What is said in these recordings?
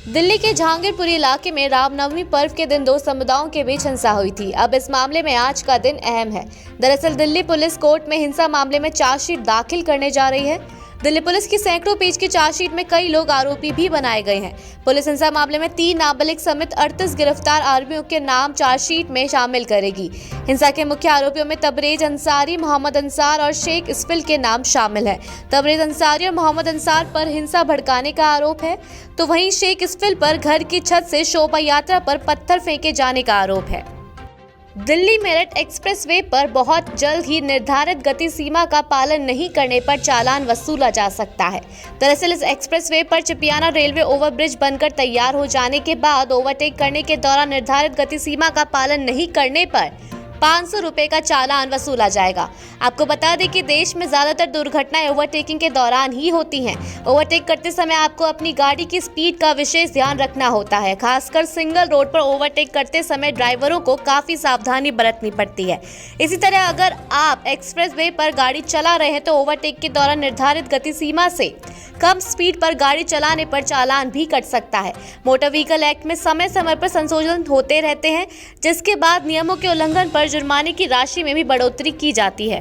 दिल्ली के जहांगीरपुरी इलाके में रामनवमी पर्व के दिन 2 समुदायों के बीच हिंसा हुई थी। अब इस मामले में आज का दिन अहम है। दरअसल दिल्ली पुलिस कोर्ट में हिंसा मामले में चार्जशीट दाखिल करने जा रही है। दिल्ली पुलिस की सैकड़ों पेज की चार्जशीट में कई लोग आरोपी भी बनाए गए हैं। पुलिस हिंसा मामले में 3 नाबालिग समेत 38 गिरफ्तार आरोपियों के नाम चार्जशीट में शामिल करेगी। हिंसा के मुख्य आरोपियों में तबरेज अंसारी, मोहम्मद अंसार और शेख इसफिल के नाम शामिल है। तबरेज अंसारी और मोहम्मद अंसार पर हिंसा भड़काने का आरोप है, तो वहीं शेख इसफिल पर घर की छत से शोभा यात्रा पर पत्थर फेंके जाने का आरोप है। दिल्ली मेरठ एक्सप्रेसवे पर बहुत जल्द ही निर्धारित गति सीमा का पालन नहीं करने पर चालान वसूला जा सकता है। दरअसल इस एक्सप्रेसवे पर चिपियाना रेलवे ओवरब्रिज बनकर तैयार हो जाने के बाद ओवरटेक करने के दौरान निर्धारित गति सीमा का पालन नहीं करने पर 500 रुपए का चालान वसूला जाएगा। आपको बता दें कि देश में ज्यादातर दुर्घटनाएं ओवरटेकिंग के दौरान ही होती हैं। ओवरटेक करते समय आपको अपनी गाड़ी की स्पीड का विशेष ध्यान रखना होता है। खासकर सिंगल रोड पर ओवरटेक करते समय ड्राइवरों को काफी सावधानी बरतनी पड़ती है। इसी तरह अगर आप एक्सप्रेसवे पर गाड़ी चला रहे हैं तो ओवरटेक के दौरान निर्धारित गति सीमा से कम स्पीड पर गाड़ी चलाने पर चालान भी कट सकता है। मोटर व्हीकल एक्ट में समय समय पर संशोधन होते रहते हैं, जिसके बाद नियमों के उल्लंघन पर जुर्माने की राशि में भी बढ़ोतरी की जाती है।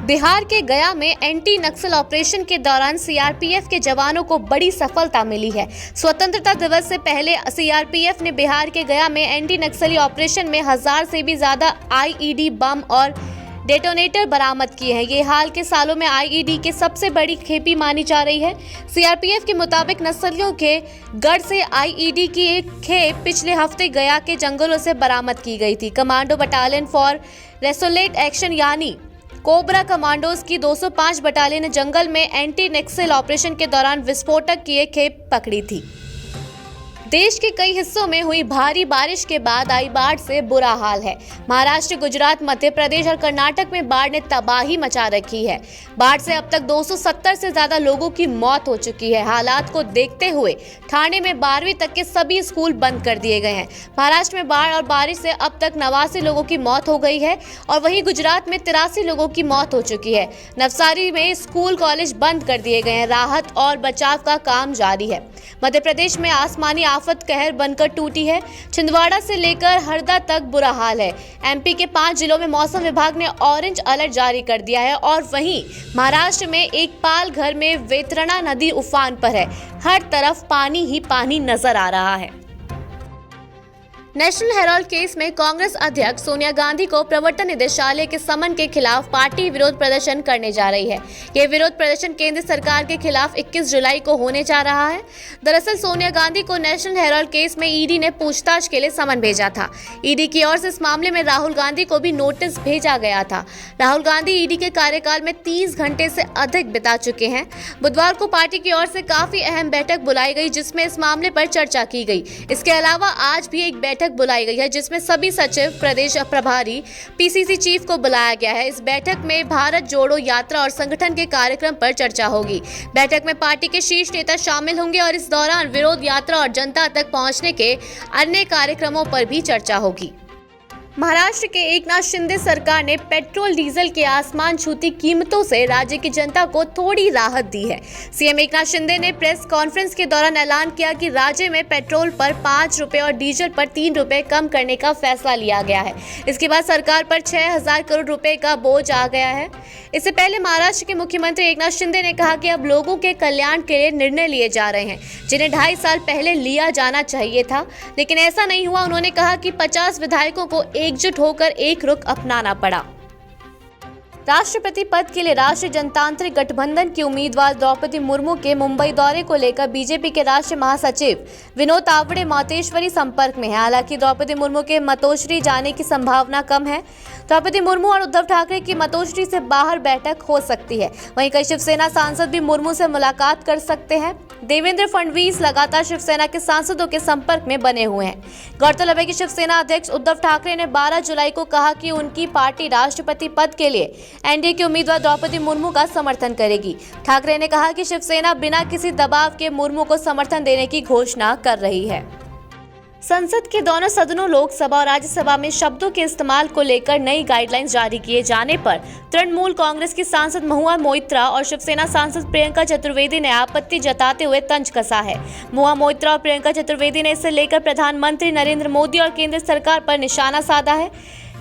बिहार के गया में एंटी नक्सल ऑपरेशन के दौरान सीआरपीएफ के जवानों को बड़ी सफलता मिली है। स्वतंत्रता दिवस से पहले सीआरपीएफ ने बिहार के गया में एंटी नक्सली ऑपरेशन में 1000 से भी ज्यादा आईईडी बम और डेटोनेटर बरामद किए हैं। ये हाल के सालों में आईईडी की सबसे बड़ी खेपी मानी जा रही है। सीआरपीएफ के मुताबिक नक्सलियों के गढ़ से आईईडी की एक खेप पिछले हफ्ते गया के जंगलों से बरामद की गई थी। कमांडो बटालियन फॉर रेसोलेट एक्शन यानी कोबरा कमांडोज की 205 बटालियन ने जंगल में एंटी नक्सल ऑपरेशन के दौरान विस्फोटक की एक खेप पकड़ी थी। देश के कई हिस्सों में हुई भारी बारिश के बाद आई बाढ़ से बुरा हाल है। महाराष्ट्र, गुजरात, मध्य प्रदेश और कर्नाटक में बाढ़ ने तबाही मचा रखी है। बाढ़ से अब तक 270 से ज्यादा लोगों की मौत हो चुकी है। हालात को देखते हुए ठाणे में 12वीं तक के सभी स्कूल बंद कर दिए गए हैं। महाराष्ट्र में बाढ़ और बारिश से अब तक 89 लोगों की मौत हो गई है और वहीं गुजरात में 83 लोगों की मौत हो चुकी है। नवसारी में स्कूल कॉलेज बंद कर दिए गए हैं। राहत और बचाव का काम जारी है। मध्य प्रदेश में आसमानी आफत कहर बनकर टूटी है। छिंदवाड़ा से लेकर हरदा तक बुरा हाल है। एमपी के 5 जिलों में मौसम विभाग ने ऑरेंज अलर्ट जारी कर दिया है और वहीं महाराष्ट्र में एक पालघर में वेतरणा नदी उफान पर है। हर तरफ पानी ही पानी नजर आ रहा है। नेशनल हेराल्ड केस में कांग्रेस अध्यक्ष सोनिया गांधी को प्रवर्तन निदेशालय के समन के खिलाफ पार्टी विरोध प्रदर्शन करने जा रही है। यह विरोध प्रदर्शन केंद्र सरकार के खिलाफ 21 जुलाई को होने जा रहा है। दरअसल सोनिया गांधी को नेशनल हेराल्ड केस में ईडी ने पूछताछ के लिए समन भेजा था। ईडी की ओर से इस मामले में राहुल गांधी को भी नोटिस भेजा गया था। राहुल गांधी ईडी के कार्यकाल में 30 घंटे से अधिक बिता चुके हैं। बुधवार को पार्टी की ओर से काफी अहम बैठक बुलाई गई, जिसमें इस मामले पर चर्चा की गई। इसके अलावा आज भी एक बैठक बुलाई गई है, जिसमें सभी सचिव, प्रदेश प्रभारी, पीसीसी चीफ को बुलाया गया है। इस बैठक में भारत जोड़ो यात्रा और संगठन के कार्यक्रम पर चर्चा होगी। बैठक में पार्टी के शीर्ष नेता शामिल होंगे और इस दौरान विरोध यात्रा और जनता तक पहुंचने के अन्य कार्यक्रमों पर भी चर्चा होगी। महाराष्ट्र के एकनाथ शिंदे सरकार ने पेट्रोल डीजल के आसमान छूती कीमतों से राज्य की जनता को थोड़ी राहत दी है। सीएम एकनाथ शिंदे ने प्रेस कॉन्फ्रेंस के दौरान ऐलान किया कि राज्य में पेट्रोल पर 5 रुपए और डीजल पर 3 रुपए कम करने का फैसला लिया गया है। इसके बाद सरकार पर 6000 करोड़ रुपए का बोझ आ गया है। इससे पहले महाराष्ट्र के मुख्यमंत्री एकनाथ शिंदे ने कहा कि अब लोगों के कल्याण के लिए निर्णय लिए जा रहे हैं, जिन्हें 2.5 साल पहले लिया जाना चाहिए था, लेकिन ऐसा नहीं हुआ। उन्होंने कहा कि 50 विधायकों को एकजुट होकर एक रुख अपनाना पड़ा। राष्ट्रपति पद के लिए राष्ट्रीय जनतांत्रिक गठबंधन की उम्मीदवार द्रौपदी मुर्मू के मुंबई दौरे को लेकर बीजेपी के राष्ट्रीय महासचिव विनोद तावड़े मातोश्री संपर्क में है। हालांकि द्रौपदी मुर्मू के मातोश्री जाने की संभावना कम है। द्रौपदी मुर्मू और उद्धव ठाकरे की मातोश्री से बाहर बैठक हो सकती है। वहीं कई शिवसेना सांसद भी मुर्मू से मुलाकात कर सकते हैं। देवेंद्र फडणवीस लगातार शिवसेना के सांसदों के संपर्क में बने हुए हैं। गौरतलब है कि शिवसेना अध्यक्ष उद्धव ठाकरे ने 12 जुलाई को कहा कि उनकी पार्टी राष्ट्रपति पद के लिए एनडीए की उम्मीदवार द्रौपदी मुर्मू का समर्थन करेगी। ठाकरे ने कहा कि शिवसेना बिना किसी दबाव के मुर्मू को समर्थन देने की घोषणा कर रही है। संसद के दोनों सदनों लोकसभा और राज्यसभा में शब्दों के इस्तेमाल को लेकर नई गाइडलाइंस जारी किए जाने पर तृणमूल कांग्रेस की सांसद महुआ मोइत्रा और शिवसेना सांसद प्रियंका चतुर्वेदी ने आपत्ति जताते हुए तंज कसा है। महुआ मोइत्रा और प्रियंका चतुर्वेदी ने इसे लेकर प्रधानमंत्री नरेंद्र मोदी और केंद्र सरकार पर निशाना साधा है।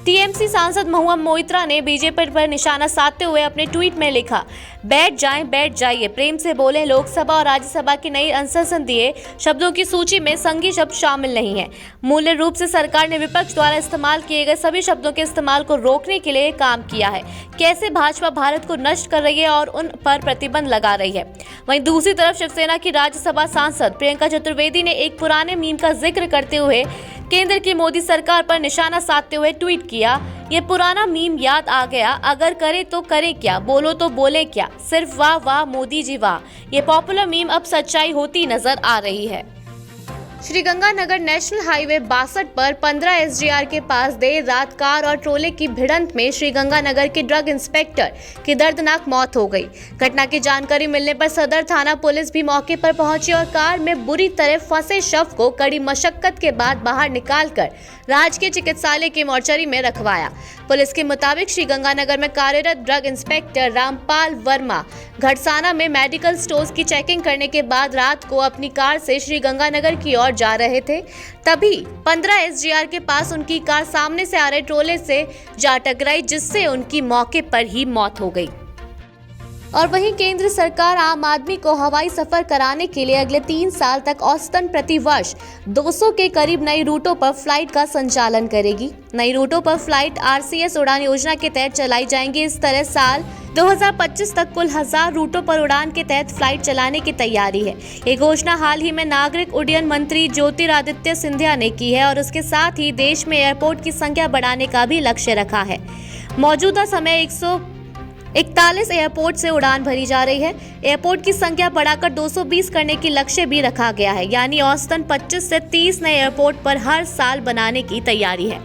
टीएमसी सांसद महुआ मोइत्रा ने बीजेपी पर निशाना साधते हुए अपने ट्वीट में लिखा, बैठ जाइए, प्रेम से बोलें। लोकसभा और राज्यसभा की नई असंसदीय शब्दों की सूची में संघी शब्द शामिल नहीं है। मूल्य रूप से सरकार ने विपक्ष द्वारा इस्तेमाल किए गए सभी शब्दों के इस्तेमाल को रोकने के लिए काम किया है। कैसे भाजपा भारत को नष्ट कर रही है और उन पर प्रतिबंध लगा रही है। वहीं दूसरी तरफ शिवसेना की राज्यसभा सांसद प्रियंका चतुर्वेदी ने एक पुराने मीम का जिक्र करते हुए केंद्र की मोदी सरकार पर निशाना साधते हुए ट्वीट किया, ये पुराना मीम याद आ गया, अगर करे तो करे क्या, बोलो तो बोले क्या, सिर्फ वाह वाह मोदी जी वाह। ये पॉपुलर मीम अब सच्चाई होती नजर आ रही है। श्रीगंगानगर नेशनल हाईवे 62 पर 15 एसडीआर के पास देर रात कार और ट्रोले की भिड़ंत में श्रीगंगानगर के ड्रग इंस्पेक्टर की दर्दनाक मौत हो गई। घटना की जानकारी मिलने पर सदर थाना पुलिस भी मौके पर पहुंची और कार में बुरी तरह फंसे शव को कड़ी मशक्कत के बाद बाहर निकालकर राजकीय चिकित्सालय के मोर्चरी में रखवाया। पुलिस के मुताबिक श्रीगंगानगर में कार्यरत ड्रग इंस्पेक्टर रामपाल वर्मा घटसाना में मेडिकल स्टोर्स की चेकिंग करने के बाद रात को अपनी कार से श्रीगंगानगर की ओर जा रहे थे। तभी 15 एसडीआर के पास उनकी कार सामने से आ रहे ट्रोले से जा टकराई, जिससे उनकी मौके पर ही मौत हो गई। और वहीं केंद्र सरकार आम आदमी को हवाई सफर कराने के लिए अगले 3 साल तक औसतन प्रति वर्ष 200 के करीब नई रूटों पर फ्लाइट का संचालन करेगी। नई रूटों पर फ्लाइट आरसीएस उड़ान योजना के तहत चलाई जाएंगी। इस तरह साल 2025 तक कुल 1000 रूटों पर उड़ान के तहत फ्लाइट चलाने की तैयारी है। ये घोषणा हाल ही में नागरिक उड्डयन मंत्री ज्योतिरादित्य सिंधिया ने की है और उसके साथ ही देश में एयरपोर्ट की संख्या बढ़ाने का भी लक्ष्य रखा है। मौजूदा समय 141 एयरपोर्ट से उड़ान भरी जा रही है। एयरपोर्ट की संख्या बढ़ाकर 220 करने की लक्ष्य भी रखा गया है, यानी औसतन 25 से 30 नए एयरपोर्ट पर हर साल बनाने की तैयारी है।